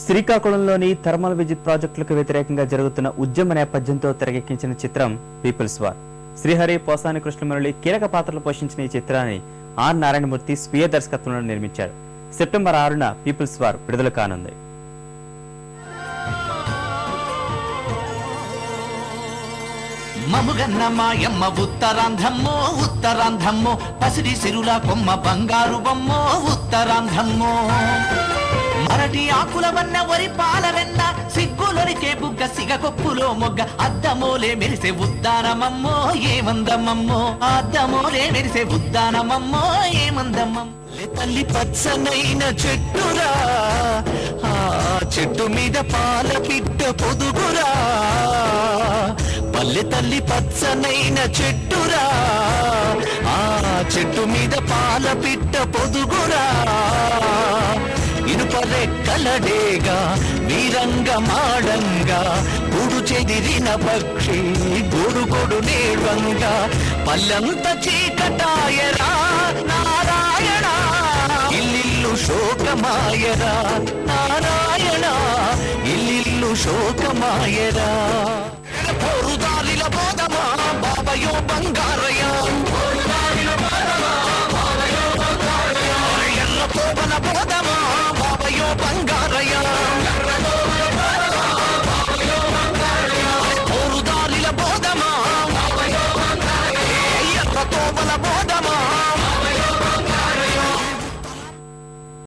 శ్రీకాకుళంలోని thermal విద్యుత్ ప్రాజెక్టులకు వ్యతిరేకంగా జరుగుతున్న ఉద్యమ నేపథ్యంతో తెరకెక్కించిన చిత్రం పీపుల్స్ వార్. శ్రీహరి, పోసాని కృష్ణమురళి కీలక పాత్రలు పోషించిన ఈ చిత్రాన్ని ఆర్ నారాయణమూర్తి స్వీయ దర్శకత్వంలో నిర్మించారు. సెప్టెంబర్ 6న పీపుల్స్ వార్ విడుదల కానుంది. మముగన్న మాయమ్మ ఉత్తరాంధ్రమ్మో ఉత్తరాంధ్రమ్మో, పసిడి సిరుల కొమ్మ బంగారు బొమ్మో ఉత్తరాంధ్రమ్మో. మరటి ఆకుల వన్న వరి పాలవెన్న, సిగ్గులొరికే బుగ్గ సిగ కొప్పులో మొగ్గ, అద్దమోలే మెరిసే ఉద్దానమమ్మో ఏమందమమ్మో, అద్దమోలే మెరిసే ఉద్దానమమ్మో ఏమందమమ్మ. తల్లి పచ్చనైన చెట్టురా, ఆ చెట్టు మీద పాల పిట్ట పొదుగురా, పల్లె తల్లి పచ్చనైన చెట్టురా, ఆ చెట్టు మీద పాల పిట్ట పొదుగురా. ఇనుప రెక్కలడేగా వీరంగ మాడంగా, గూడు చెదిరిన పక్షి గోడు గోడు నేర్వంగా, పల్లంత చీకటాయరా నారాయణ, ఇల్లిల్లు శోకమాయరా నారాయణ, ఇల్లిల్లు శోకమాయరా.